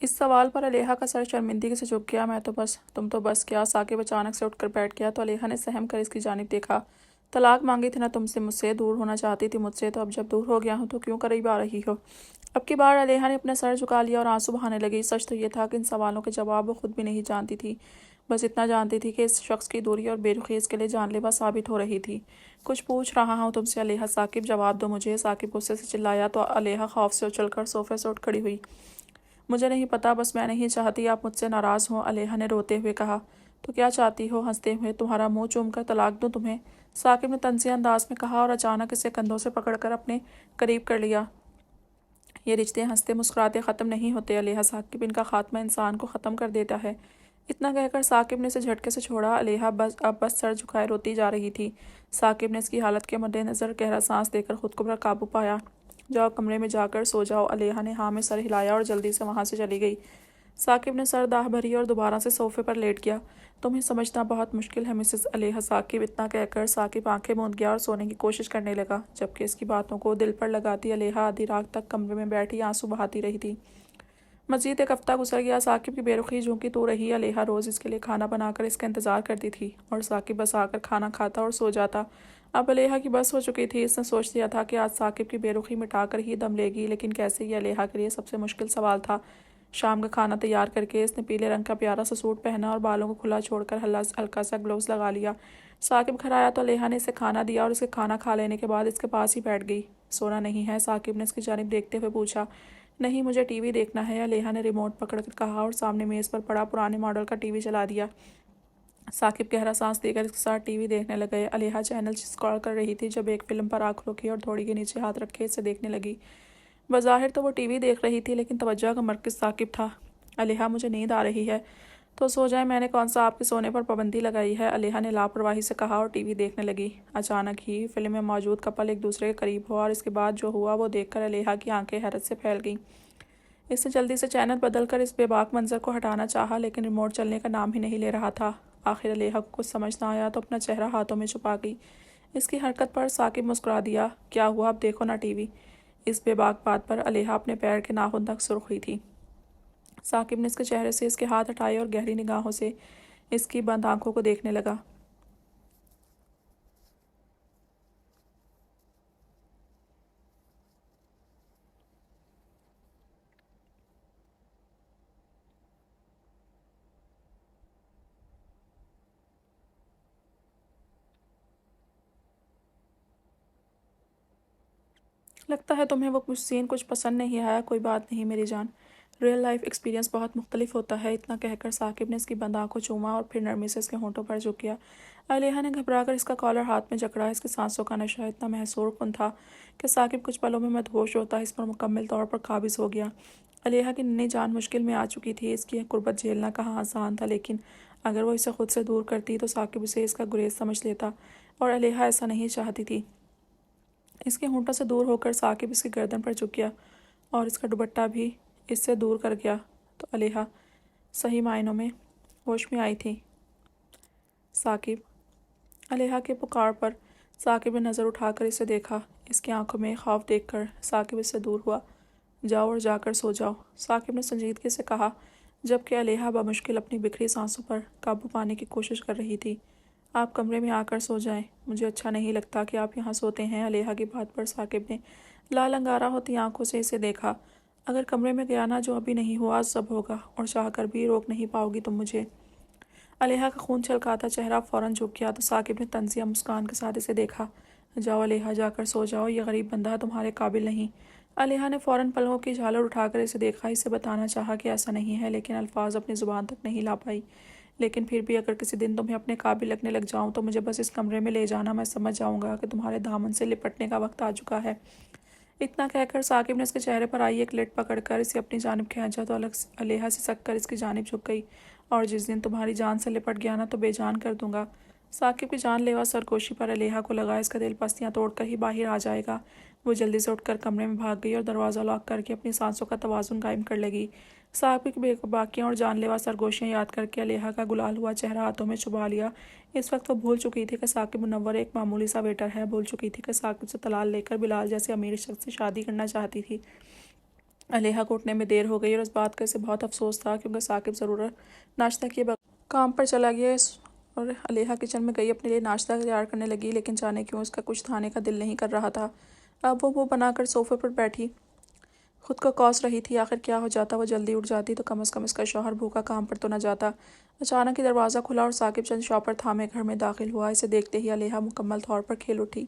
اس سوال پر علیحہ کا سر شرمندگی سے جھک گیا۔ تم تو بس کیا؟ ثاقب اچانک سے اٹھ کر بیٹھ گیا تو علیحہ نے سہم کر اس کی جانب دیکھا۔ طلاق مانگی تھی نہ تم سے؟ مجھ سے دور ہونا چاہتی تھی؟ مجھ سے؟ تو اب جب دور ہو گیا ہوں تو کیوں قریب آ رہی ہو؟ اب کی بار علیحہ نے اپنا سر جھکا لیا اور آنسو بہانے لگی۔ سچ تو یہ تھا کہ ان سوالوں کے جواب وہ خود بھی نہیں جانتی تھی، بس اتنا جانتی تھی کہ اس شخص کی دوری اور بے رخی اس کے لیے جان لیوا ثابت ہو رہی تھی۔ کچھ پوچھ رہا ہوں تم سے علیحہ۔ ثاقب جواب دو مجھے۔ ثاقب غصے سے چلایا تو علیحہ خوف سے اچھل کر صوفے سے اٹھ کھڑی ہوئی۔ مجھے نہیں پتا، بس میں نہیں چاہتی آپ مجھ سے ناراض ہوں، علیحہ نے روتے ہوئے کہا۔ تو کیا چاہتی ہو؟ ہنستے ہوئے تمہارا منہ چوم کر طلاق دوں تمہیں؟ ثاقب نے طنزیہ انداز میں کہا اور اچانک اسے کندھوں سے پکڑ کر اپنے قریب کر لیا۔ یہ رشتے ہنستے مسکراتے ختم نہیں ہوتے علیحہ۔ ثاقب، ان کا خاتمہ انسان کو ختم کر دیتا ہے۔ اتنا کہہ کر ثاقب نے اسے جھٹکے سے چھوڑا۔ علیحہ اب بس سر جھکائے روتی جا رہی تھی۔ ثاقب نے اس کی حالت کے مد نظر گہرا سانس دے کر خود کو پر قابو پایا۔ جاؤ کمرے میں جا کر سو جاؤ، علیحہ نے ہاں میں سر ہلایا اور جلدی سے وہاں سے چلی گئی۔ ثاقب نے سر داہ بھری اور دوبارہ سے صوفے پر لیٹ گیا۔ تمہیں سمجھنا بہت مشکل ہے مسز علیحہ ثاقب، اتنا کہہ کر ثاقب آنکھیں موند گیا اور سونے کی کوشش کرنے لگا، جبکہ اس کی باتوں کو دل پر لگاتی علیحہ آدھی رات تک کمرے میں بیٹھی آنسو بہاتی رہی تھی۔ مزید ایک ہفتہ گزر گیا۔ ثاقب کی بے رخی جھونکی تو رہی۔ علیحہ روز اس کے لیے کھانا بنا کر اس کا انتظار کرتی تھی اور ثاقب بس آ کر کھانا کھاتا اور سو جاتا۔ اب علیحہ کی بس ہو چکی تھی۔ اس نے سوچ لیا تھا کہ آج ثاقب کی بے رخی مٹا کر ہی دم لے گی، لیکن کیسے؟ یہ علیحہ کے لیے سب سے مشکل سوال تھا۔ شام کا کھانا تیار کر کے اس نے پیلے رنگ کا پیارا سا سوٹ پہنا اور بالوں کو کھلا چھوڑ کر ہلکا سا گلوز لگا لیا۔ ثاقب گھر آیا تو علیحہ نے اسے کھانا دیا اور اسے کھانا کھا لینے کے بعد اس کے پاس ہی بیٹھ گئی۔ سونا نہیں ہے؟ ثاقب نے اس کی جانب دیکھتے ہوئے پوچھا۔ نہیں، مجھے ٹی وی دیکھنا ہے، علیحہ نے ریموٹ پکڑ کر کہا اور سامنے میز پر پڑا پرانے ماڈل کا ٹی وی چلا دیا۔ ثاقب گہرا سانس دے کر اس کے ساتھ ٹی وی دیکھنے لگ گئے۔ علیحہ چینل اسکرول کر رہی تھی جب ایک فلم پر آنکھ روکی اور تھوڑی کے نیچے ہاتھ رکھے اسے دیکھنے لگی۔ بظاہر تو وہ ٹی وی دیکھ رہی تھی لیکن توجہ کا مرکز ثاقب تھا۔ علیحہ، مجھے نیند آ رہی ہے تو سو جائیں، میں نے کون سا آپ کے سونے پر پابندی لگائی ہے، علیحہ نے لاپرواہی سے کہا اور ٹی وی دیکھنے لگی۔ اچانک ہی فلم میں موجود کپل ایک دوسرے کے قریب ہوا اور اس کے بعد جو ہوا وہ دیکھ کر علیحہ کی آنکھیں حیرت سے پھیل گئیں۔ اس نے جلدی سے چینل بدل کر اس بے باک منظر کو ہٹانا چاہا لیکن ریموٹ چلنے کا نام ہی نہیں لے رہا تھا۔ آخر علیحہ کو کچھ سمجھ نہ آیا تو اپنا چہرہ ہاتھوں میں چھپا گئی۔ اس کی حرکت پر ثاقب مسکرا دیا۔ کیا ہوا؟ اب دیکھو نا ٹی وی۔ اس بے باک بات پر علیحہ اپنے پیر کے ناخن تک سرخ ہوئی تھی۔ ثاقب نے اس کے چہرے سے اس کے ہاتھ ہٹائے اور گہری نگاہوں سے اس کی بند آنکھوں کو دیکھنے لگا۔ لگتا ہے تمہیں وہ سین کچھ پسند نہیں آیا۔ کوئی بات نہیں میری جان، ریئل لائف ایکسپیرینس بہت مختلف ہوتا ہے، اتنا کہہ کر ثاقب نے اس کی بند آنکھوں چوما اور پھر نرمی سے اس کے ہونٹوں پر جھک گیا۔ علیحہ نے گھبرا کر اس کا کالر ہاتھ میں جکڑا۔ اس کی سانسوں کا نشہ اتنا محصور کن تھا کہ ثاقب کچھ پلوں میں مدہوش ہوتا اس پر مکمل طور پر قابض ہو گیا۔ علیحہ کی ننھی جان مشکل میں آ چکی تھی۔ اس کی قربت جھیلنا کہاں آسان تھا، لیکن اگر وہ اسے خود سے دور کرتی تو ثاقب اسے اس کا گریز سمجھ لیتا اور علیحہ ایسا نہیں چاہتی تھی۔ اس کے ہونٹوں سے دور ہو کر ثاقب اس کی گردن پر جھک گیا اور اس کا دوپٹہ بھی اس سے دور کر گیا تو علیحہ صحیح معنوں میں ہوش میں آئی تھی۔ ثاقب! علیحہ کے پکار پر ثاقب نے نظر اٹھا کر اسے دیکھا۔ اس کی آنکھوں میں خوف دیکھ کر ثاقب اس سے دور ہوا۔ جاؤ اور جا کر سو جاؤ، ثاقب نے سنجیدگی سے کہا، جبکہ علیحہ بمشکل اپنی بکھری سانسوں پر قابو پانے کی کوشش کر رہی تھی۔ آپ کمرے میں آ کر سو جائیں، مجھے اچھا نہیں لگتا کہ آپ یہاں سوتے ہیں۔ علیحہ کی بات پر ثاقب نے لال انگارہ ہوتی آنکھوں سے اسے دیکھا۔ اگر کمرے میں گیا نا جو ابھی نہیں ہوا سب ہوگا، اور چاہ کر بھی روک نہیں پاؤ گی تم مجھے۔ علیحہ کا خون چھلکاتا چہرہ فوراً جھک گیا تو ثاقب نے طنزیہ مسکان کے ساتھ اسے دیکھا۔ جاؤ علیحہ، جا کر سو جاؤ، یہ غریب بندہ تمہارے قابل نہیں۔ علیحہ نے فوراً پلکوں کی جھالر اٹھا کر اسے دیکھا۔ اسے بتانا چاہا کہ ایسا نہیں ہے لیکن الفاظ اپنی زبان تک نہیں لا پائی۔ لیکن پھر بھی اگر کسی دن تمہیں اپنے قابل لگنے لگ جاؤں تو مجھے بس اس کمرے میں لے جانا، میں سمجھ جاؤں گا کہ تمہارے دامن سے لپٹنے کا وقت آ چکا ہے۔ اتنا کہہ کر ثاقب نے اس کے چہرے پر آئی ایک لٹ پکڑ کر اسے اپنی جانب کھینچا تو علیحہ سسک کر اس کی جانب جھک گئی۔ اور جس دن تمہاری جان سے لپٹ گیا نا تو بے جان کر دوں گا۔ ثاقب کی جان لیوا سرگوشی پر علیحہ کو لگا اس کا دل پستیاں توڑ کر ہی باہر آ جائے گا۔ وہ جلدی سے اٹھ کر کمرے میں بھاگ گئی اور دروازہ لاک کر کے اپنی سانسوں کا توازن قائم کر لگی۔ ثاقب کی بے باکیاں اور جان لیوا سرگوشیاں یاد کر کے علیحہ کا گلال ہوا چہرہ ہاتھوں میں چھپا لیا۔ اس وقت وہ بھول چکی تھی کہ ثاقب منور ایک معمولی سا ویٹر ہے، بھول چکی تھی کہ ثاقب سے طلاق لے کر بلال جیسے امیر شخص سے شادی کرنا چاہتی تھی۔ علیحا کو اٹھنے میں دیر ہو گئی اور اس بات کا اسے بہت افسوس تھا کیونکہ ثاقب ضرور ناشتہ کیے بغیر کام پر چلا گیا اور علیحا کچن میں گئی اپنے لیے ناشتہ تیار کرنے لگی، لیکن جانے کیوں اس کا کچھ کھانے کا دل نہیں کر رہا تھا۔ اب وہ منہ بنا کر صوفے پر بیٹھی خود کو کوس رہی تھی، آخر کیا ہو جاتا، وہ جلدی اٹھ جاتی تو کم از کم اس کا شوہر بھوکا کام پر تو نہ جاتا۔ اچانک ہی دروازہ کھلا اور ثاقب چند شاپر تھامے گھر میں داخل ہوا۔ اسے دیکھتے ہی علیحا مکمل طور پر کھل اٹھی۔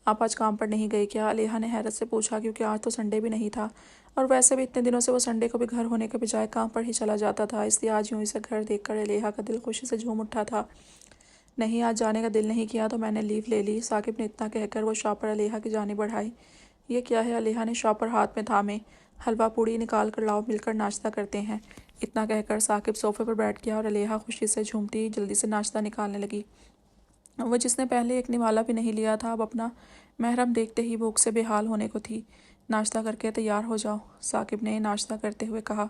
آپ آج کام پر نہیں گئی کیا؟ علیحا نے حیرت سے پوچھا، کیونکہ آج تو سنڈے بھی نہیں تھا اور ویسے بھی اتنے دنوں سے وہ سنڈے کو بھی گھر ہونے کے بجائے کام پر ہی چلا جاتا تھا، اس لیے آج یوں اسے گھر دیکھ کر علیحا کا دل خوشی سے جھوم اٹھا تھا۔ نہیں، آج جانے کا دل نہیں کیا تو میں نے لیو لے لی۔ ثاقب نے اتنا کہہ کر وہ شاپر علیحا کی جانب بڑھائی۔ یہ کیا ہے؟ علیحا نے شاپر ہاتھ میں تھامے۔ حلوہ پوڑی نکال کر لاؤ، مل کر ناشتہ کرتے ہیں۔ اتنا کہہ کر ثاقب صوفے پر بیٹھ گیا اور علیحا خوشی سے جھومتی جلدی سے ناشتہ نکالنے لگی۔ وہ جس نے پہلے ایک نوالا بھی نہیں لیا تھا، اب اپنا محرم دیکھتے ہی بھوک سے بے حال ہونے کو تھی۔ ناشتہ کر کے تیار ہو جاؤ، ثاقب نے ناشتہ کرتے ہوئے کہا۔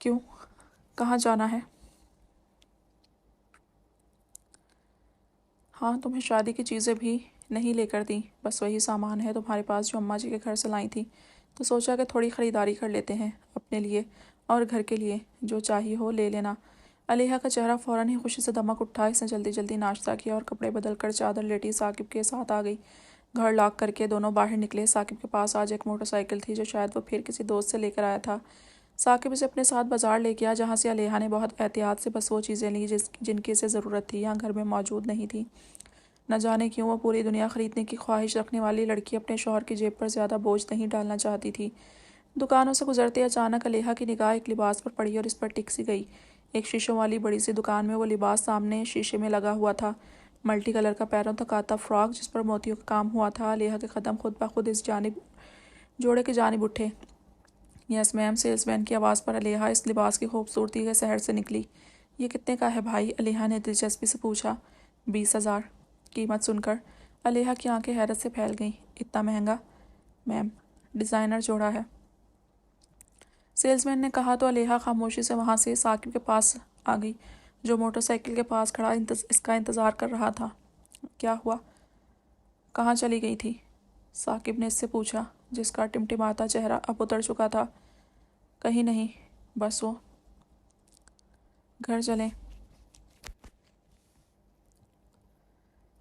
کیوں؟ کہاں جانا ہے؟ ہاں، تمہیں شادی کی چیزیں بھی نہیں لے کر دیں، بس وہی سامان ہے تمہارے پاس جو اماں جی کے گھر سے لائی تھیں، تو سوچا کہ تھوڑی خریداری کر لیتے ہیں اپنے لیے اور گھر کے لیے، جو چاہیے ہو لے لینا۔ علیحا کا چہرہ فوراً ہی خوشی سے دمک اٹھا۔ اس نے جلدی جلدی ناشتہ کیا اور کپڑے بدل کر چادر لیٹی ثاقب کے ساتھ آ گئی۔ گھر لاک کر کے دونوں باہر نکلے۔ ثاقب کے پاس آج ایک موٹر سائیکل تھی جو شاید وہ پھر کسی دوست سے لے کر آیا تھا۔ ثاقب اسے اپنے ساتھ بازار لے گیا، جہاں سے علیحا نے بہت احتیاط سے بس وہ چیزیں لیں جن کی اسے ضرورت تھی، یہاں گھر میں موجود نہیں تھیں۔ نہ جانے کیوں وہ پوری دنیا خریدنے کی خواہش رکھنے والی لڑکی اپنے شوہر کی جیب پر زیادہ بوجھ نہیں ڈالنا چاہتی تھی۔ دکانوں سے گزرتے اچانک علیحا کی نگاہ ایک لباس پر پڑی اور اس پر ٹک سی گئی۔ ایک شیشوں والی بڑی سی دکان میں وہ لباس سامنے شیشے میں لگا ہوا تھا، ملٹی کلر کا پیروں تک آتا فراک جس پر موتیوں کا کام ہوا تھا۔ علیحا کے قدم خود بخود اس جوڑے کی جانب اٹھے۔ یس میم، سیلز مین کی آواز پر علیحا اس لباس کی خوبصورتی کے سحر سے نکلی۔ یہ کتنے کا ہے بھائی؟ علیحا نے دلچسپی سے پوچھا۔ 20,000۔ قیمت سن کر علیحا کی آنکھیں حیرت سے پھیل گئیں۔ اتنا مہنگا؟ میم، ڈیزائنر جوڑا ہے، سیلز مین نے کہا تو علیحا خاموشی سے وہاں سے ثاقب کے پاس آ گئی، جو موٹر سائیکل کے پاس کھڑا اس کا انتظار کر رہا تھا۔ کیا ہوا؟ کہاں چلی گئی تھی؟ ثاقب نے اس سے پوچھا، جس کا ٹمٹماتا چہرہ اب اتر چکا تھا۔ کہیں نہیں، بس وہ گھر چلیں۔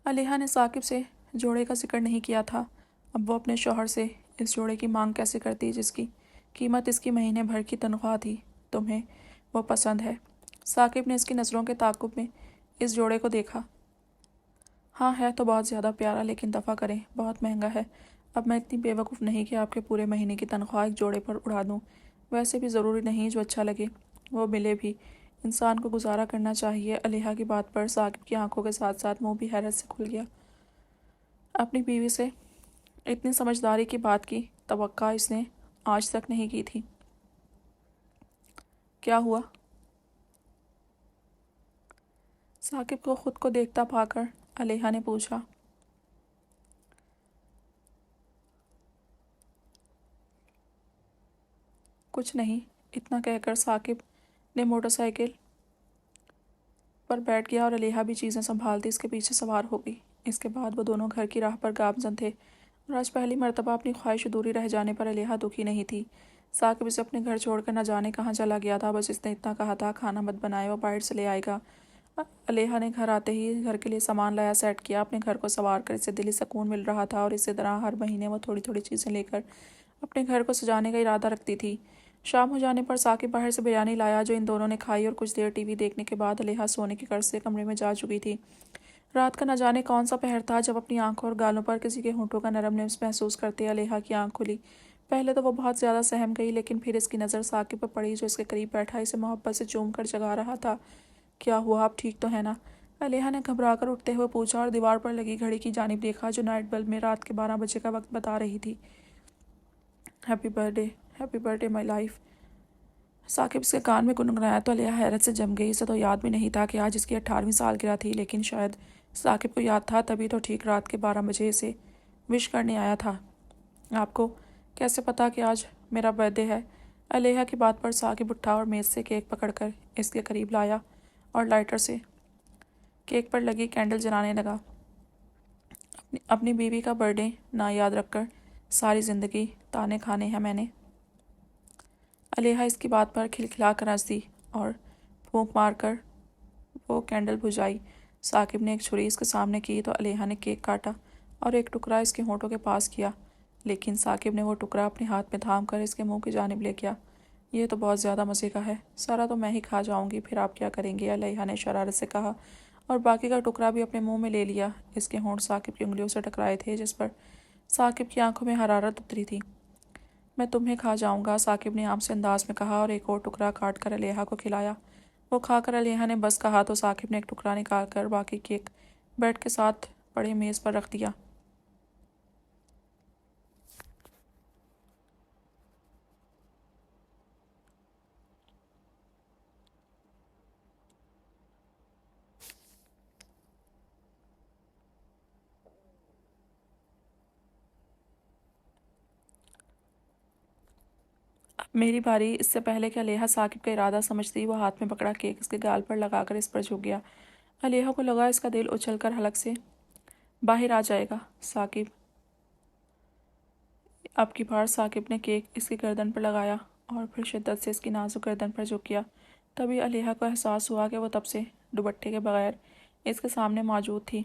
علیحا نے ثاقب سے جوڑے کا ذکر نہیں کیا تھا، اب وہ اپنے شوہر سے اس جوڑے کی مانگ کیسے کرتی جس کی قیمت اس کی مہینے بھر کی تنخواہ تھی؟ تمہیں وہ پسند ہے؟ ثاقب نے اس کی نظروں کے تعاقب میں اس جوڑے کو دیکھا۔ ہاں، ہے تو بہت زیادہ پیارا، لیکن دفع کریں، بہت مہنگا ہے۔ اب میں اتنی بے وقوف نہیں کہ آپ کے پورے مہینے کی تنخواہ ایک جوڑے پر اڑا دوں۔ ویسے بھی ضروری نہیں جو اچھا لگے وہ ملے بھی، انسان کو گزارا کرنا چاہیے۔ علیحا کی بات پر ثاقب کی آنکھوں کے ساتھ ساتھ منہ بھی حیرت سے کھل گیا۔ اپنی بیوی سے اتنی سمجھداری کی بات کی توقع اس نے آج تک نہیں کی تھی۔ کیا ہوا؟ ثاقب کو خود کو دیکھتا پا کر علیحا نے پوچھا۔ کچھ نہیں، اتنا کہہ کر ثاقب نے موٹر سائیکل پر بیٹھ گیا اور علیحا بھی چیزیں سنبھالتی اس کے پیچھے سوار ہو گئی۔ اس کے بعد وہ دونوں گھر کی راہ پر گامزن تھے اور آج پہلی مرتبہ اپنی خواہش ادھوری رہ جانے پر علیحا دکھی نہیں تھی۔ ثاقب اسے اپنے گھر چھوڑ کر نہ جانے کہاں چلا گیا تھا، بس اس نے اتنا کہا تھا، کھانا مت بنائے، وہ باہر سے لے آئے گا۔ علیحا نے گھر آتے ہی گھر کے لیے سامان لایا، سیٹ کیا، اپنے گھر کو سنوار کر اسے دلی سکون مل رہا تھا اور اسی طرح ہر مہینے وہ تھوڑی تھوڑی چیزیں لے کر اپنے گھر کو سجانے کا ارادہ رکھتی تھی۔ شام ہو جانے پر ثاقب باہر سے بریانی لایا جو ان دونوں نے کھائی اور کچھ دیر ٹی وی دیکھنے کے بعد علیحا سونے کی غرض سے کمرے میں جا چکی تھی۔ رات کا نہ جانے کون سا پہر تھا جب اپنی آنکھوں اور گالوں پر کسی کے ہونٹوں کا نرم لمس محسوس کرتے علیحا کی آنکھ کھلی۔ پہلے تو وہ بہت زیادہ سہم گئی، لیکن پھر اس کی نظر ثاقب پر پڑی جو اس کے قریب بیٹھا اسے محبت سے چوم کر جگا رہا تھا۔ کیا ہوا؟ آپ ٹھیک تو ہے نا؟ علیحا نے گھبرا کر اٹھتے ہوئے پوچھا اور دیوار پر لگی گھڑی کی جانب دیکھا جو نائٹ بلب میں رات کے 12 بجے کا وقت بتا رہی تھی۔ Happy birthday my life, Saqib اس کے کان میں گنگنایا تو علیحا حیرت سے جم گئی۔ اسے تو یاد بھی نہیں تھا کہ آج اس کی 18ویں سالگرہ تھی، لیکن شاید ثاقب کو یاد تھا، تبھی تو ٹھیک رات کے 12 بجے اسے وش کرنے آیا تھا۔ آپ کو کیسے پتا کہ آج میرا برتھ ڈے ہے؟ علیحا کی بات پر ثاقب اٹھا اور میز سے کیک پکڑ کر اس کے قریب لایا اور لائٹر سے کیک پر لگی کینڈل جلانے لگا۔ اپنی بیوی کا برتھ ڈے نہ یاد رکھ کر ساری زندگی تانے کھانے ہیں میں نے۔ علیحا اس کی بات پر کھلکھلا کر ہنس دی اور پھونک مار کر وہ کینڈل بجھائی۔ ثاقب نے ایک چھری اس کے سامنے کی تو علیحا نے کیک کاٹا اور ایک ٹکڑا اس کے ہونٹوں کے پاس کیا، لیکن ثاقب نے وہ ٹکڑا اپنے ہاتھ میں تھام کر اس کے منہ کی جانب لے گیا۔ یہ تو بہت زیادہ مزے کا ہے، سارا تو میں ہی کھا جاؤں گی، پھر آپ کیا کریں گے؟ علیحا نے شرارت سے کہا اور باقی کا ٹکڑا بھی اپنے منہ میں لے لیا۔ اس کے ہونٹ ثاقب کی انگلیوں سے ٹکرائے تھے جس پر ثاقب کی آنکھوں میں حرارت اتری تھی۔ میں تمہیں کھا جاؤں گا، ثاقب نے عام سے انداز میں کہا اور ایک اور ٹکڑا کاٹ کر علیحا کو کھلایا۔ وہ کھا کر علیحا نے بس کہا تو ثاقب نے ایک ٹکڑا نکال کر باقی کیک بیڈ کے ساتھ پڑے میز پر رکھ دیا۔ اب میری باری۔ اس سے پہلے کہ علیحا ثاقب کا ارادہ سمجھتی، وہ ہاتھ میں پکڑا کیک اس کے گال پر لگا کر اس پر جھک گیا۔ علیحا کو لگا اس کا دل اچھل کر حلق سے باہر آ جائے گا۔ ثاقب اب کی بار ثاقب نے کیک اس کی گردن پر لگایا اور پھر شدت سے اس کی نازک گردن پر جھک گیا۔ تبھی علیحا کو احساس ہوا کہ وہ تب سے دوپٹے کے بغیر اس کے سامنے موجود تھی۔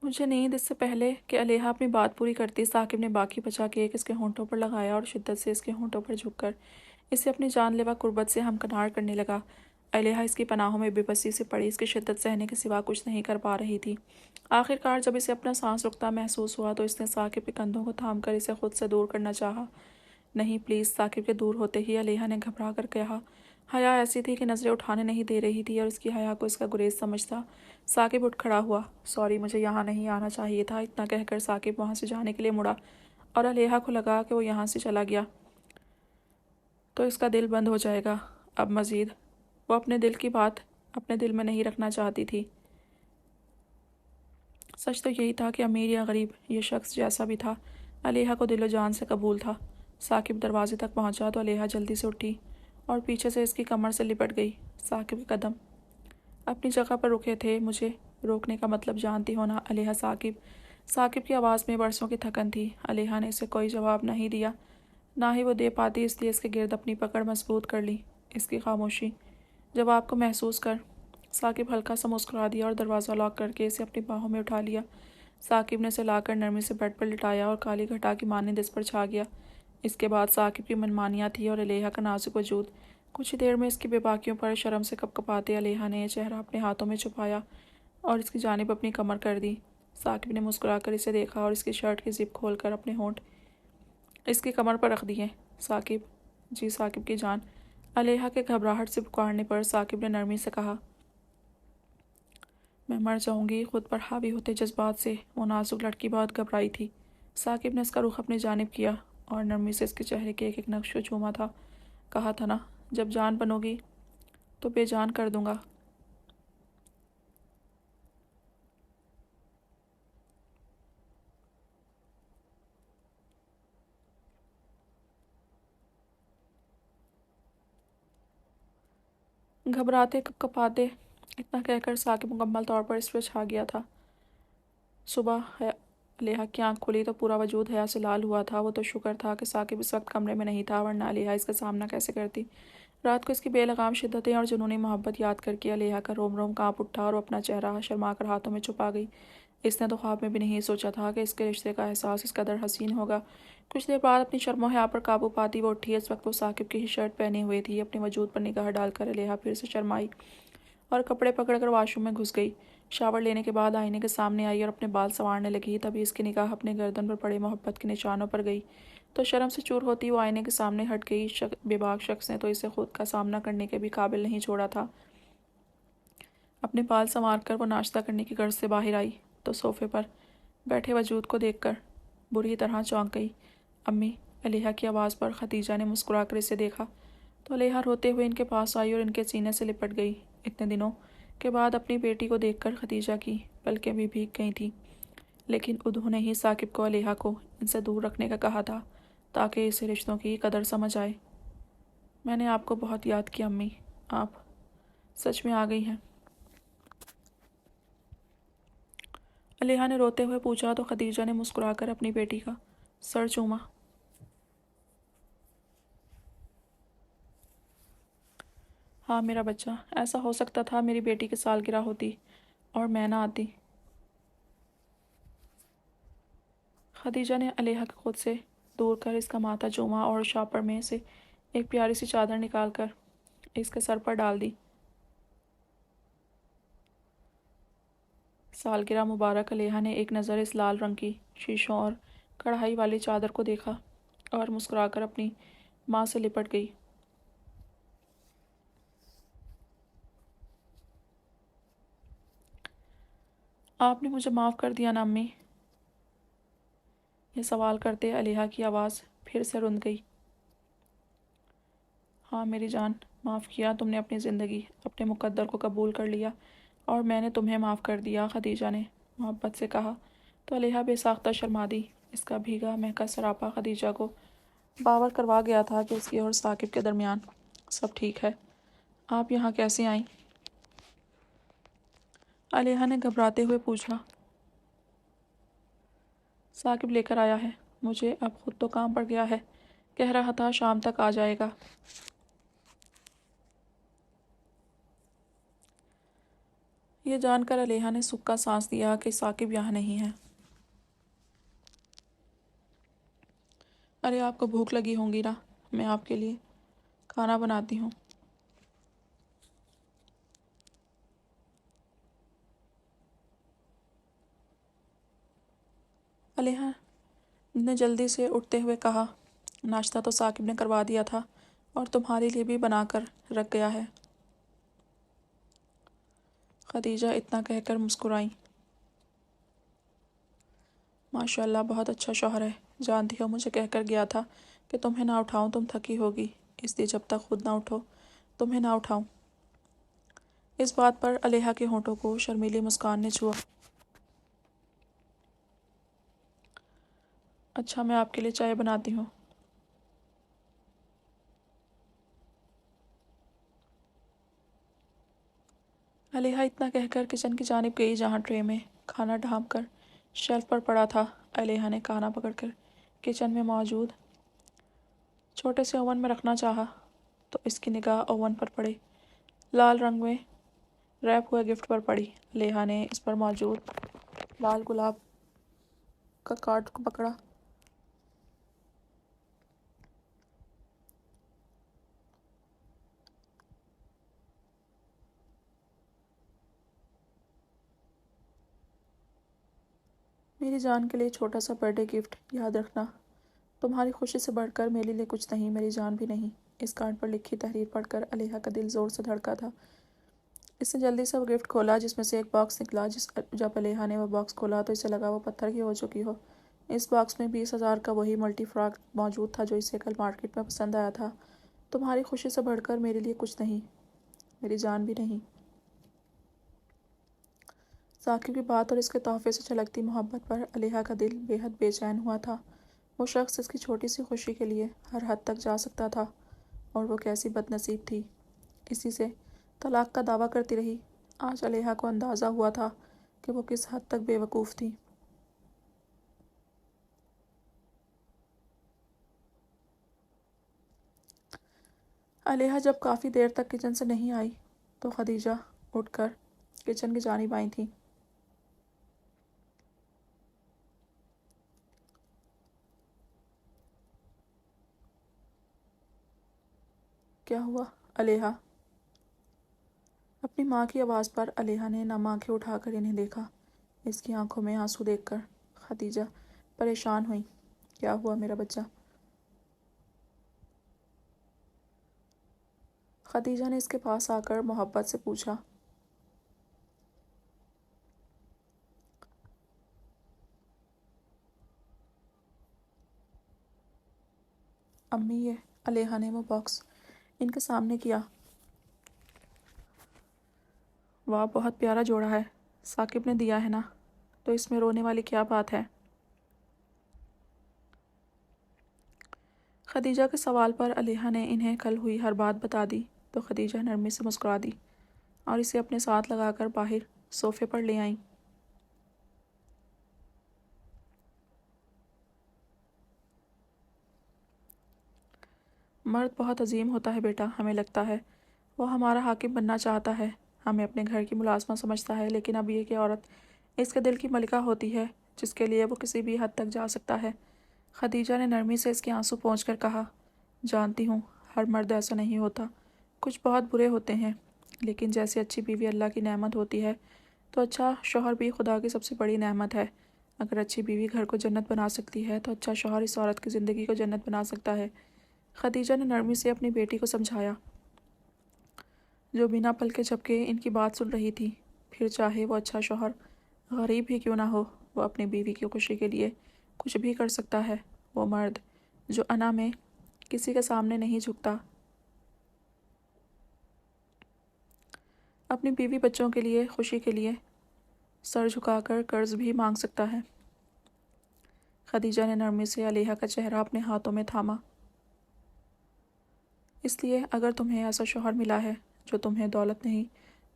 مجھے نیند۔ اس سے پہلے کہ علیحا اپنی بات پوری کرتی، ثاقب نے باقی بچا کیک اس کے ہونٹوں پر لگایا اور شدت سے اس کے ہونٹوں پر جھک کر اسے اپنی جان لیوا قربت سے ہمکنار کرنے لگا۔ علیحا اس کی پناہوں میں بے بسی سے پڑی اس کی شدت سہنے کے سوا کچھ نہیں کر پا رہی تھی۔ آخر کار جب اسے اپنا سانس رکتا محسوس ہوا تو اس نے ثاقب کے کندھوں کو تھام کر اسے خود سے دور کرنا چاہا۔ نہیں پلیز، ثاقب کے دور ہوتے ہی علیحا نے گھبرا کر کہا۔ حیا ایسی تھی کہ نظریں اٹھانے نہیں دے رہی تھی اور اس کی حیا کو اس کا گریز سمجھتا۔ ثاقب اٹھ کھڑا ہوا۔ سوری، مجھے یہاں نہیں آنا چاہیے تھا، اتنا کہہ کر ثاقب وہاں سے جانے کے لیے مڑا اور علیحا کو لگا کہ وہ یہاں سے چلا گیا تو اس کا دل بند ہو جائے گا۔ اب مزید وہ اپنے دل کی بات اپنے دل میں نہیں رکھنا چاہتی تھی۔ سچ تو یہی تھا کہ امیر یا غریب، یہ شخص جیسا بھی تھا علیحا کو دل و جان سے قبول تھا۔ ثاقب دروازے تک پہنچا تو علیحا جلدی سے اٹھی اور پیچھے سے اس کی کمر سے لپٹ گئی۔ ثاقب کے قدم اپنی جگہ پر رکے تھے۔ مجھے روکنے کا مطلب جانتی ہو نا علیحا؟ ثاقب کی آواز میں برسوں کی تھکن تھی۔ علیحا نے اسے کوئی جواب نہیں دیا، نہ ہی وہ دے پاتی، اس لیے اس کے گرد اپنی پکڑ مضبوط کر لی۔ اس کی خاموشی جواب کو محسوس کر ثاقب ہلکا سا مسکرا دیا اور دروازہ لاک کر کے اسے اپنی باہوں میں اٹھا لیا۔ ثاقب نے اسے لا کر نرمی سے بیڈ پر لٹایا اور کالی گھٹا کی مانند اس پر چھا گیا۔ اس کے بعد ثاقب کی منمانیاں تھی اور علیحا کا نازک وجود۔ کچھ ہی دیر میں اس کی بے باکیوں پر شرم سے کپکپاتے علیحا نے چہرہ اپنے ہاتھوں میں چھپایا اور اس کی جانب اپنی کمر کر دی۔ ثاقب نے مسکرا کر اسے دیکھا اور اس کی شرٹ کی زپ کھول کر اپنے ہونٹ اس کی کمر پر رکھ دیے۔ ثاقب، جی ثاقب کی جان، علیحا کے گھبراہٹ سے پکارنے پر ثاقب نے نرمی سے کہا۔ میں مر جاؤں گی۔ خود پر حاوی ہوتے جذبات سے وہ نازک لڑکی بہت گھبرائی تھی۔ ثاقب نے اس کا رخ اپنی جانب کیا اور نرمی سے اس کے چہرے کے ایک ایک نقش کو چوما تھا۔ کہا تھا نا، جب جان بنو گی تو بے جان کر دوں گا۔ گھبراتے کپکپاتے اتنا کہہ کر ثاقب مکمل طور پر اس پہ چھا گیا تھا۔ صبح علیحا کی آنکھ کھلی تو پورا وجود حیا سے لال ہوا تھا۔ وہ تو شکر تھا کہ ثاقب اس وقت کمرے میں نہیں تھا، ورنہ علیحا اس کا سامنا کیسے کرتی؟ رات کو اس کی بے لگام شدتیں اور جنونی محبت یاد کر کے علیحا کا روم روم کانپ اٹھا اور وہ اپنا چہرہ شرما کر ہاتھوں میں چھپا گئی۔ اس نے تو خواب میں بھی نہیں سوچا تھا کہ اس کے رشتے کا احساس اس قدر حسین ہوگا۔ کچھ دیر بعد اپنی شرم و حیا پر قابو پاتی وہ اٹھی۔ اس وقت وہ ثاقب کی ہی شرٹ پہنے ہوئے تھی۔ اپنے وجود پر نگاہ ڈال کر علیحا پھر سے شرمائی اور کپڑے پکڑ کر واش روم میں گھس گئی۔ شاور لینے کے بعد آئینے کے سامنے آئی اور اپنے بال سنوارنے لگی۔ تبھی اس کی نگاہ اپنے گردن پر پڑے محبت کے نشانوں پر گئی تو شرم سے چور ہوتی وہ آئینے کے سامنے ہٹ گئی۔ بے باک شخص نے تو اسے خود کا سامنا کرنے کے بھی قابل نہیں چھوڑا تھا۔ اپنے بال سنوار کر وہ ناشتہ کرنے کی غرض سے باہر آئی تو صوفے پر بیٹھے وجود کو دیکھ کر بری طرح چونک گئی۔ امی، علیحا کی آواز پر ختیجہ نے مسکرا کر اسے دیکھا تو علیحا روتے ہوئے ان کے پاس آئی اور ان کے سینے سے لپٹ گئی۔ اتنے دنوں کے بعد اپنی بیٹی کو دیکھ کر ختیجہ کی پلکیں بھی بھیگ گئی تھیں، لیکن انہوں نے ہی ثاقب کو علیحہ کو ان سے دور رکھنے کا کہا تھا تاکہ اسے رشتوں کی قدر سمجھ آئے۔ میں نے آپ کو بہت یاد کیا امی، آپ سچ میں آ گئی ہیں؟ علیحہ نے روتے ہوئے پوچھا تو خدیجہ نے مسکرا کر اپنی بیٹی کا سر چوما۔ ہاں میرا بچہ، ایسا ہو سکتا تھا میری بیٹی کی سالگرہ ہوتی اور میں نہ آتی۔ خدیجہ نے علیحہ کو خود سے دور کر اس کا ماتھا چوما اور شاپر میں سے ایک پیاری سی چادر نکال کر اس کے سر پر ڈال دی۔ سالگرہ مبارک۔ علیحہ نے ایک نظر اس لال رنگ کی شیشوں اور کڑھائی والی چادر کو دیکھا اور مسکرا کر اپنی ماں سے لپٹ گئی۔ آپ نے مجھے معاف کر دیا نا امی؟ یہ سوال کرتے علیحہ کی آواز پھر سے رند گئی۔ ہاں میری جان، معاف کیا، تم نے اپنی زندگی اپنے مقدر کو قبول کر لیا اور میں نے تمہیں معاف کر دیا، خدیجہ نے محبت سے کہا تو علیحہ بے ساختہ شرما دی۔ اس کا بھیگا مہکا سراپا خدیجہ کو باور کروا گیا تھا کہ اس کی اور ثاقب کے درمیان سب ٹھیک ہے۔ آپ یہاں کیسے آئیں؟ علیحہ نے گھبراتے ہوئے پوچھا۔ ثاقب لے کر آیا ہے مجھے، اب خود تو کام پڑ گیا ہے، کہہ رہا تھا شام تک آ جائے گا۔ یہ جان کر علیحہ نے سکھ کا سانس دیا کہ ثاقب یہاں نہیں ہے۔ ارے آپ کو بھوک لگی ہوں گی نا، میں آپ کے لیے کھانا بناتی ہوں۔ علیحہ نے جلدی سے اٹھتے ہوئے کہا، ناشتہ تو ثاقب نے کروا دیا تھا اور تمہارے لیے بھی بنا کر رکھ گیا ہے۔ خدیجہ اتنا کہہ کر مسکرائیں۔ ماشاءاللہ بہت اچھا شوہر ہے، جانتی ہو مجھے کہہ کر گیا تھا کہ تمہیں نہ اٹھاؤں، تم تھکی ہوگی، اس لیے جب تک خود نہ اٹھو تمہیں نہ اٹھاؤں۔ اس بات پر علیحہ کے ہونٹوں کو شرمیلی مسکان نے چھوا۔ اچھا میں آپ کے لیے چائے بناتی ہوں۔ علیحہ اتنا کہہ کر کچن کی جانب گئی جہاں ٹرے میں کھانا ڈھانپ کر شیلف پر پڑا تھا۔ علیحہ نے کھانا پکڑ کر کچن میں موجود چھوٹے سے اوون میں رکھنا چاہا تو اس کی نگاہ اوون پر پڑے لال رنگ میں ریپ ہوئے گفٹ پر پڑی۔ علیحہ نے اس پر موجود لال گلاب کا کارڈ کو پکڑا۔ میری جان کے لیے چھوٹا سا برتھ ڈے گفٹ، یاد رکھنا تمہاری خوشی سے بڑھ کر میرے لیے کچھ نہیں، میری جان بھی نہیں۔ اس کارڈ پر لکھی تحریر پڑھ کر علیحہ کا دل زور سے دھڑکا تھا۔ اس نے جلدی سے وہ گفٹ کھولا جس میں سے ایک باکس نکلا۔ جب علیحہ نے وہ باکس کھولا تو اسے لگا وہ پتھر کی ہو چکی ہو۔ اس باکس میں 20,000 کا وہی ملٹی فراک موجود تھا جو اسے کل مارکیٹ میں پسند آیا تھا۔ تمہاری خوشی سے بڑھ کر میرے لیے کچھ نہیں، میری جان بھی نہیں۔ ثاقب کی بات اور اس کے تحفے سے چھلکتی محبت پر علیحہ کا دل بے حد بے چین ہوا تھا۔ وہ شخص اس کی چھوٹی سی خوشی کے لیے ہر حد تک جا سکتا تھا اور وہ کیسی بد نصیب تھی، اسی سے طلاق کا دعویٰ کرتی رہی۔ آج علیحہ کو اندازہ ہوا تھا کہ وہ کس حد تک بے وقوف تھی۔ علیحہ جب کافی دیر تک کچن سے نہیں آئی تو خدیجہ اٹھ کر کچن کی جانب آئی تھیں۔ کیا ہوا علیحہ؟ اپنی ماں کی آواز پر علیحہ نے نم آنکھیں اٹھا کر انہیں دیکھا۔ اس کی آنکھوں میں آنسو دیکھ کر خدیجہ پریشان ہوئی۔ کیا ہوا میرا بچہ؟ خدیجہ نے اس کے پاس آ کر محبت سے پوچھا۔ امی یہ علیحہ نے وہ باکس ان کے سامنے کیا۔ واہ بہت پیارا جوڑا ہے، ثاقب نے دیا ہے نا؟ تو اس میں رونے والی کیا بات ہے؟ خدیجہ کے سوال پر علیحہ نے انہیں کل ہوئی ہر بات بتا دی تو خدیجہ نرمی سے مسکرا دی اور اسے اپنے ساتھ لگا کر باہر صوفے پر لے آئیں۔ مرد بہت عظیم ہوتا ہے بیٹا، ہمیں لگتا ہے وہ ہمارا حاکم بننا چاہتا ہے، ہمیں اپنے گھر کی ملازمہ سمجھتا ہے، لیکن اب یہ کہ عورت اس کے دل کی ملکہ ہوتی ہے جس کے لیے وہ کسی بھی حد تک جا سکتا ہے۔ خدیجہ نے نرمی سے اس کے آنسو پونچھ کر کہا، جانتی ہوں ہر مرد ایسا نہیں ہوتا، کچھ بہت برے ہوتے ہیں، لیکن جیسے اچھی بیوی اللہ کی نعمت ہوتی ہے تو اچھا شوہر بھی خدا کی سب سے بڑی نعمت ہے۔ اگر اچھی بیوی گھر کو جنت بنا سکتی ہے تو اچھا شوہر اس عورت کی زندگی کو جنت بنا سکتا ہے۔ خدیجہ نے نرمی سے اپنی بیٹی کو سمجھایا جو بنا پلکے جھپکے ان کی بات سن رہی تھی، پھر چاہے وہ اچھا شوہر غریب ہی کیوں نہ ہو، وہ اپنی بیوی کی خوشی کے لیے کچھ بھی کر سکتا ہے۔ وہ مرد جو انا میں کسی کے سامنے نہیں جھکتا، اپنی بیوی بچوں کے لیے خوشی کے لیے سر جھکا کر قرض بھی مانگ سکتا ہے۔ خدیجہ نے نرمی سے علیحہ کا چہرہ اپنے ہاتھوں میں تھاما۔ اس لیے اگر تمہیں ایسا شوہر ملا ہے جو تمہیں دولت نہیں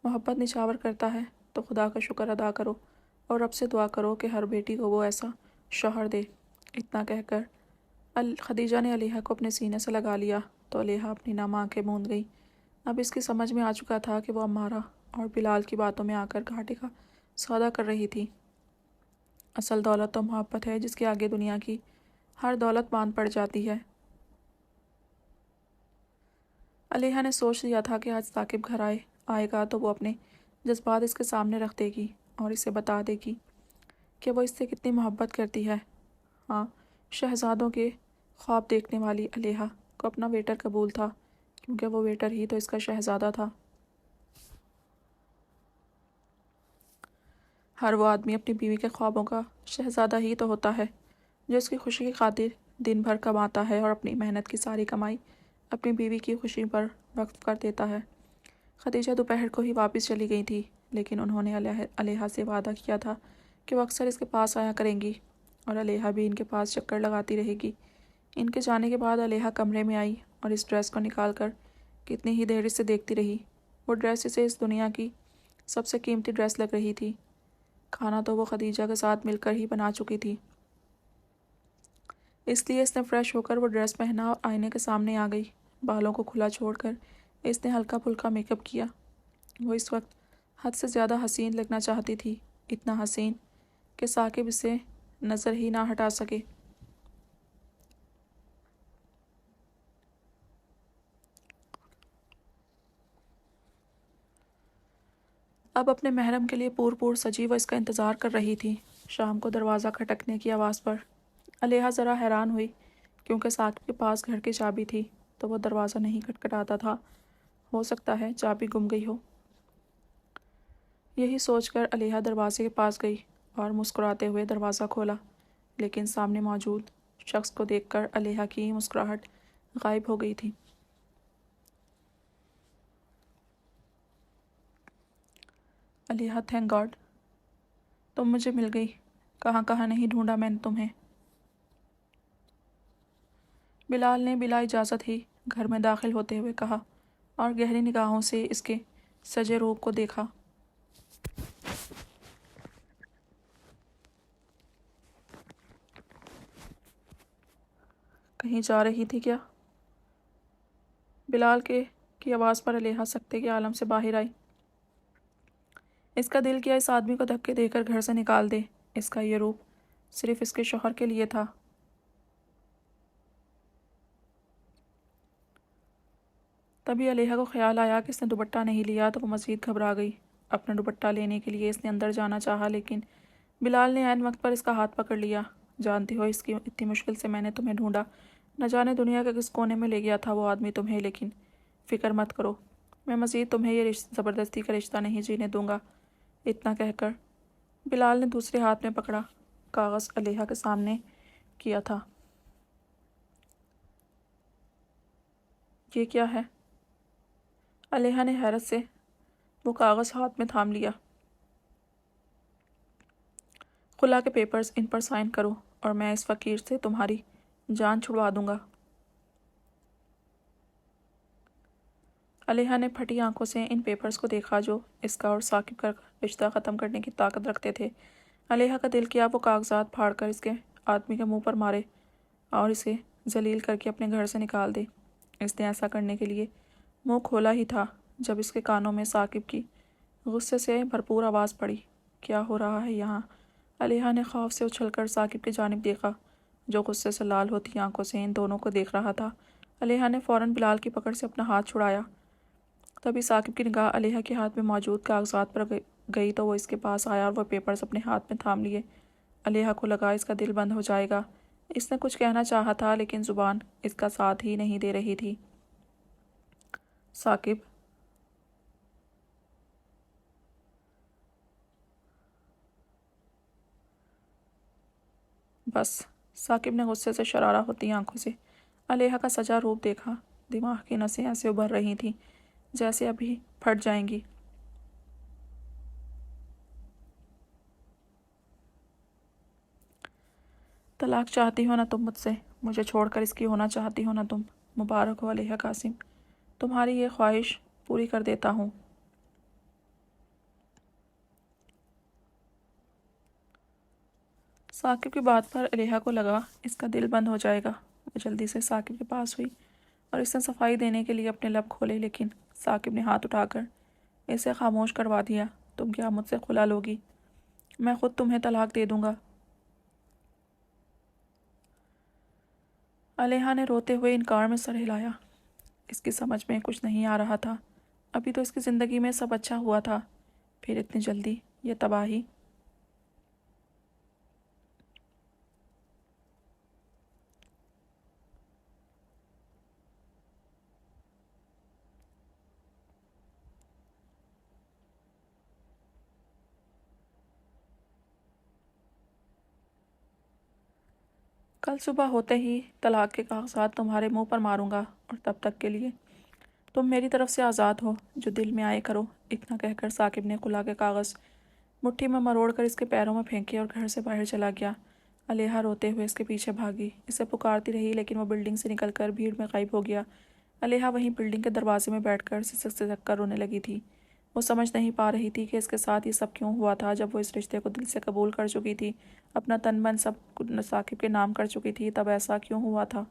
محبت نچھاور کرتا ہے تو خدا کا شکر ادا کرو اور رب سے دعا کرو کہ ہر بیٹی کو وہ ایسا شوہر دے۔ اتنا کہہ کر خدیجہ نے علیحہ کو اپنے سینے سے لگا لیا تو علیحہ اپنی نم آنکھیں موند گئی۔ اب اس کی سمجھ میں آ چکا تھا کہ وہ عمارہ اور بلال کی باتوں میں آ کر گھاٹے کا سودا کر رہی تھی۔ اصل دولت تو محبت ہے جس کے آگے دنیا کی ہر دولت باندھ پڑ جاتی ہے۔ علیحہ نے سوچ لیا تھا کہ آج ثاقب گھر آئے گا تو وہ اپنے جذبات اس کے سامنے رکھ دے گی اور اسے بتا دے گی کہ وہ اس سے کتنی محبت کرتی ہے۔ ہاں، شہزادوں کے خواب دیکھنے والی علیحہ کو اپنا ویٹر قبول تھا، کیونکہ وہ ویٹر ہی تو اس کا شہزادہ تھا۔ ہر وہ آدمی اپنی بیوی کے خوابوں کا شہزادہ ہی تو ہوتا ہے جو اس کی خوشی کی خاطر دن بھر کماتا ہے اور اپنی محنت کی ساری کمائی اپنی بیوی کی خوشی پر وقف کر دیتا ہے۔ خدیجہ دوپہر کو ہی واپس چلی گئی تھی، لیکن انہوں نے علیحہ سے وعدہ کیا تھا کہ وہ اکثر اس کے پاس آیا کریں گی اور علیحہ بھی ان کے پاس چکر لگاتی رہے گی۔ ان کے جانے کے بعد علیحہ کمرے میں آئی اور اس ڈریس کو نکال کر کتنی ہی دیر اسے دیکھتی رہی۔ وہ ڈریس اسے اس دنیا کی سب سے قیمتی ڈریس لگ رہی تھی۔ کھانا تو وہ خدیجہ کے ساتھ مل کر ہی بنا چکی تھی، اس لیے اس نے فریش ہو کر وہ ڈریس پہنا اور آئینے کے سامنے آ گئی۔ بالوں کو کھلا چھوڑ کر اس نے ہلکا پھلکا میک اپ کیا۔ وہ اس وقت حد سے زیادہ حسین لگنا چاہتی تھی، اتنا حسین کہ ثاقب اسے نظر ہی نہ ہٹا سکے۔ اب اپنے محرم کے لیے پور سجی وہ اس کا انتظار کر رہی تھی۔ شام کو دروازہ کھٹکنے کی آواز پر علیحہ ذرا حیران ہوئی، کیونکہ ثاقب کے پاس گھر کی چابی تھی تو وہ دروازہ نہیں کھٹکھٹاتا تھا، ہو سکتا ہے چابی گم گئی ہو۔ یہی سوچ کر علیحہ دروازے کے پاس گئی اور مسکراتے ہوئے دروازہ کھولا، لیکن سامنے موجود شخص کو دیکھ کر علیحہ کی مسکراہٹ غائب ہو گئی تھی۔ علیحہ، تھینک گاڈ تم مجھے مل گئی، کہاں کہاں نہیں ڈھونڈا میں نے تمہیں۔ بلال نے بلا اجازت ہی گھر میں داخل ہوتے ہوئے کہا اور گہری نگاہوں سے اس کے سجے روپ کو دیکھا۔ کہیں جا رہی تھی کیا؟ بلال کی آواز پر علیحہ سکتے کے عالم سے باہر آئی۔ اس کا دل کیا اس آدمی کو دھکے دے کر گھر سے نکال دے، اس کا یہ روپ صرف اس کے شوہر کے لیے تھا۔ تبھی علیحہ کو خیال آیا کہ اس نے دوپٹہ نہیں لیا تو وہ مزید گھبرا گئی۔ اپنا دوپٹہ لینے کے لیے اس نے اندر جانا چاہا، لیکن بلال نے عین وقت پر اس کا ہاتھ پکڑ لیا۔ جانتی ہو اس کی اتنی مشکل سے میں نے تمہیں ڈھونڈا، نہ جانے دنیا کے کس کونے میں لے گیا تھا وہ آدمی تمہیں، لیکن فکر مت کرو، میں مزید تمہیں یہ زبردستی کا رشتہ نہیں جینے دوں گا۔ اتنا کہہ کر بلال نے دوسرے ہاتھ میں پکڑا کاغذ علیحہ کے سامنے کیا تھا۔ یہ کیا ہے؟ علیحہ نے حیرت سے وہ کاغذ ہاتھ میں تھام لیا۔ خلا کے پیپرز، ان پر سائن کرو اور میں اس فقیر سے تمہاری جان چھڑوا دوں گا۔ علیحا نے پھٹی آنکھوں سے ان پیپرز کو دیکھا جو اس کا اور ثاقب کا رشتہ ختم کرنے کی طاقت رکھتے تھے۔ علیحا کا دل کیا وہ کاغذات پھاڑ کر اس کے آدمی کے منہ پر مارے اور اسے ذلیل کر کے اپنے گھر سے نکال دے۔ اس نے ایسا کرنے کے لیے منہ کھولا ہی تھا جب اس کے کانوں میں ثاقب کی غصے سے بھرپور آواز پڑی۔ کیا ہو رہا ہے یہاں؟ علیحا نے خوف سے اچھل کر ثاقب کی جانب دیکھا جو غصے سے لال ہوتی آنکھوں سے ان دونوں کو دیکھ رہا تھا۔ علیحا نے فوراً بلال کی پکڑ سے اپنا ہاتھ چھڑایا۔ تبھی ثاقب کی نگاہ علیحا کے ہاتھ میں موجود کاغذات پر گئی تو وہ اس کے پاس آیا اور وہ پیپرز اپنے ہاتھ میں تھام لیے۔ علیحا کو لگا اس کا دل بند ہو جائے گا۔ اس نے کچھ کہنا چاہا تھا لیکن زبان اس کا ساتھ ہی نہیں دے رہی تھی۔ ثاقب، بس۔ ثاقب نے غصے سے شرارہ ہوتی آنکھوں سے علیحا کا سجا روپ دیکھا۔ دماغ کی نسیں ایسے ابھر رہی تھیں جیسے ابھی پھٹ جائیں گی۔ طلاق چاہتی ہو نا تم مجھ سے؟ مجھے چھوڑ کر اس کی ہونا چاہتی ہو نا تم؟ مبارک ہو علیحا قاسم، تمہاری یہ خواہش پوری کر دیتا ہوں۔ ثاقب کی بات پر علیحا کو لگا اس کا دل بند ہو جائے گا۔ وہ جلدی سے ثاقب کے پاس ہوئی اور اس نے صفائی دینے کے لیے اپنے لب کھولے لیکن ثاقب نے ہاتھ اٹھا کر اسے خاموش کروا دیا۔ تم کیا مجھ سے خلا لوگی؟ میں خود تمہیں طلاق دے دوں گا۔ علیحا نے روتے ہوئے انکار میں سر ہلایا۔ اس کی سمجھ میں کچھ نہیں آ رہا تھا۔ ابھی تو اس کی زندگی میں سب اچھا ہوا تھا، پھر اتنی جلدی یہ تباہی۔ کل صبح ہوتے ہی طلاق کے کاغذات تمہارے منہ پر ماروں گا اور تب تک کے لیے تم میری طرف سے آزاد ہو، جو دل میں آئے کرو۔ اتنا کہہ کر ثاقب نے خلا کے کاغذ مٹھی میں مروڑ کر اس کے پیروں میں پھینکے اور گھر سے باہر چلا گیا۔ علیحا روتے ہوئے اس کے پیچھے بھاگی، اسے پکارتی رہی لیکن وہ بلڈنگ سے نکل کر بھیڑ میں غائب ہو گیا۔ علیحا وہیں بلڈنگ کے دروازے میں بیٹھ کر سسک سسک کر رونے لگی تھی۔ وہ سمجھ نہیں پا رہی تھی کہ اس کے ساتھ یہ سب کیوں ہوا تھا۔ جب وہ اس رشتے کو دل سے قبول کر چکی تھی، اپنا تن من سب ثاقب کے نام کر چکی تھی، تب ایسا کیوں ہوا تھا؟